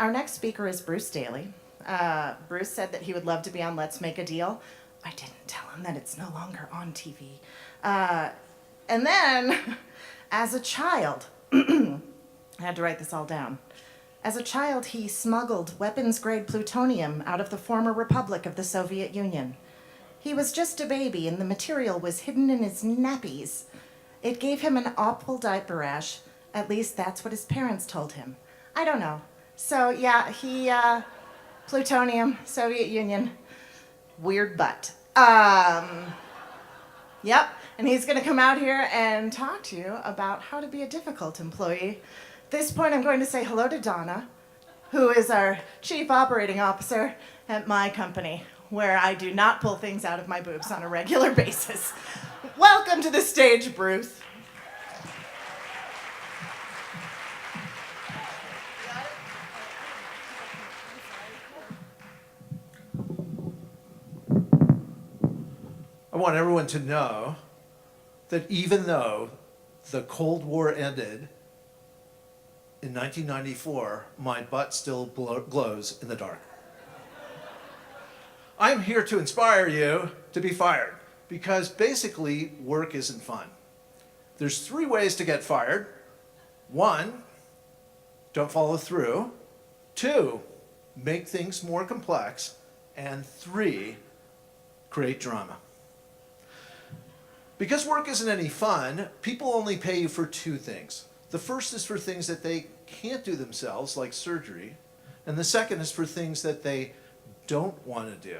Our next speaker is Bruce DALEY. Bruce said that he would love to be on Let's Make a Deal. I didn't tell him that it's no longer on TV. And then, as a child, I had to write this all down. As a child, he smuggled weapons-grade plutonium out of the former Republic of the Soviet Union. He was just a baby, and the material was hidden in his nappies. It gave him an awful diaper rash. At least that's what his parents told him. I don't know. So yeah, plutonium, Soviet Union, weird butt. Yep, and he's gonna come out here and talk to you about how to be a difficult employee. At this point, I'm going to say hello to Donna, who is our Chief Operating Officer at my company, where I do not pull things out of my boobs on a regular basis. Welcome to the stage, Bruce. I want everyone to know that even though the Cold War ended in 1994, my butt still glows in the dark. I'm here to inspire you to be fired, because basically work isn't fun. There's 3 ways to get fired. 1, don't follow through. 2, make things more complex. And 3, create drama. Because work isn't any fun, people only pay you for 2 things. The first is for things that they can't do themselves, like surgery. And the second is for things that they don't want to do.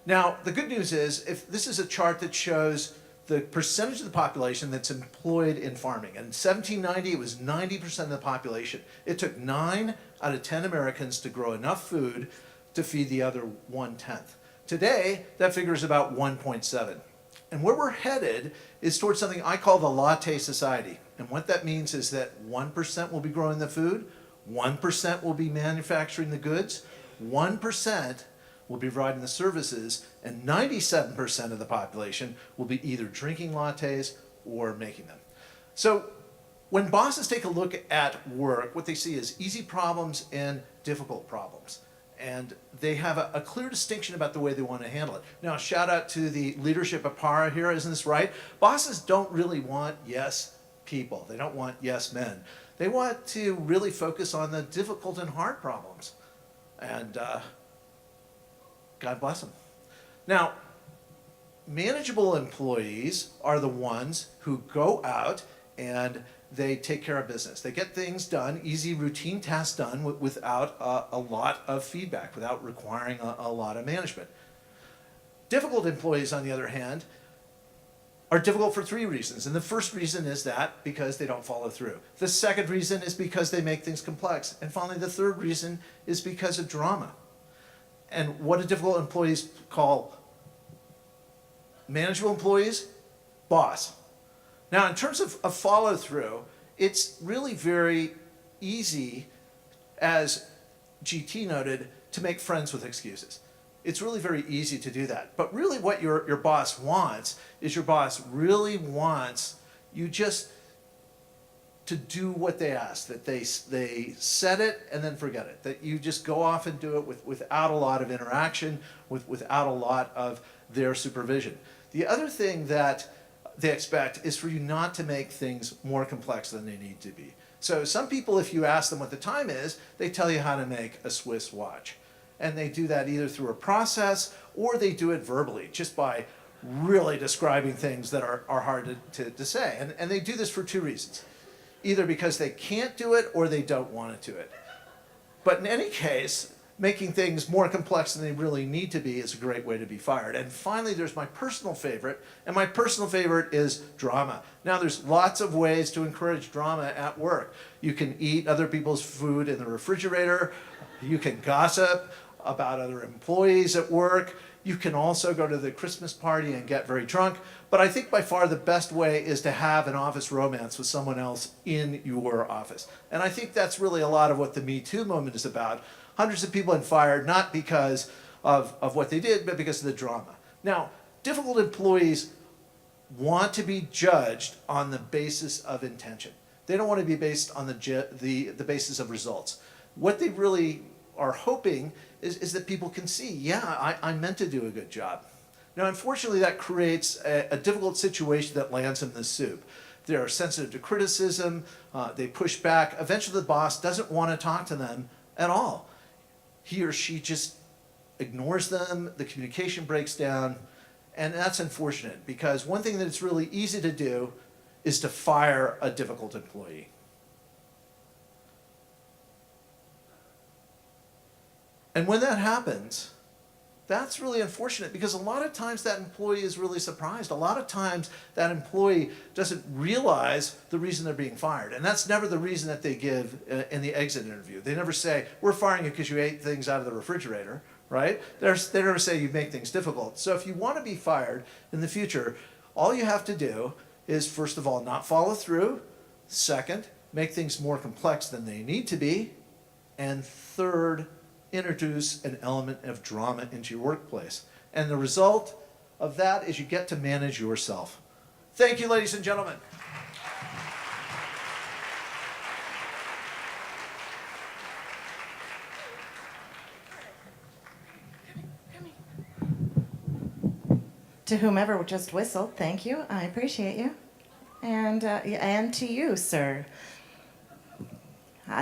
Now, the good news is, if this is a chart that shows the percentage of the population that's employed in farming. In 1790, it was 90% of the population. It took 9 out of 10 Americans to grow enough food to feed the other 1/10. Today, that figure is about 1.7. And where we're headed is towards something I call the latte society. And what that means is that 1% will be growing the food, 1% will be manufacturing the goods, 1% will be providing the services, and 97% of the population will be either drinking lattes or making them. So when bosses take a look at work, what they see is easy problems and difficult problems. And they have a clear distinction about the way they want to handle it. Now, shout out to the leadership of PARA here, isn't this right? Bosses don't really want yes people. They don't want yes men. They want to really focus on the difficult and hard problems. And God bless them. Now, manageable employees are the ones who go out and they take care of business. They get things done, easy routine tasks done without a lot of feedback, without requiring a lot of management. Difficult employees, on the other hand, are difficult for 3 reasons. And the first reason is that because they don't follow through. The second reason is because they make things complex. And finally, the third reason is because of drama. And what do difficult employees call manageable employees? Boss. Now, in terms of follow-through, it's really very easy, as GT noted, to make friends with excuses. It's really very easy to do that. But really what your boss wants is your boss really wants you just to do what they ask, that they set it and then forget it, that you just go off and do it without a lot of interaction, without a lot of their supervision. The other thing that they expect is for you not to make things more complex than they need to be. So some people, if you ask them what the time is, they tell you how to make a Swiss watch. And they do that either through a process or they do it verbally, just by really describing things that are hard to say. And they do this for 2 reasons. Either because they can't do it or they don't want to do it. But in any case, making things more complex than they really need to be is a great way to be fired. And finally, there's my personal favorite, and my personal favorite is drama. Now, there's lots of ways to encourage drama at work. You can eat other people's food in the refrigerator. You can gossip about other employees at work. You can also go to the Christmas party and get very drunk. But I think by far the best way is to have an office romance with someone else in your office. And I think that's really a lot of what the Me Too movement is about. Hundreds of people have been fired, not because of what they did, but because of the drama. Now, difficult employees want to be judged on the basis of intention. They don't want to be based on the basis of results. What they really are hoping is that people can see, yeah, I meant to do a good job. Now, unfortunately, that creates a difficult situation that lands them in the soup. They're sensitive to criticism, they push back. Eventually, the boss doesn't want to talk to them at all. He or she just ignores them, the communication breaks down, and that's unfortunate because one thing that it's really easy to do is to fire a difficult employee. And when that happens, that's really unfortunate because a lot of times that employee is really surprised. A lot of times that employee doesn't realize the reason they're being fired. And that's never the reason that they give in the exit interview. They never say, we're firing you because you ate things out of the refrigerator, right? They never say you make things difficult. So if you want to be fired in the future, all you have to do is, first of all, not follow through. Second, make things more complex than they need to be. And third, introduce an element of drama into your workplace. And the result of that is you get to manage yourself. Thank you, ladies and gentlemen. To whomever just whistled, thank you. I appreciate you. And to you, sir.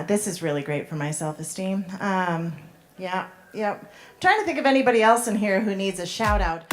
This is really great for my self-esteem. Yeah. I'm trying to think of anybody else in here who needs a shout out.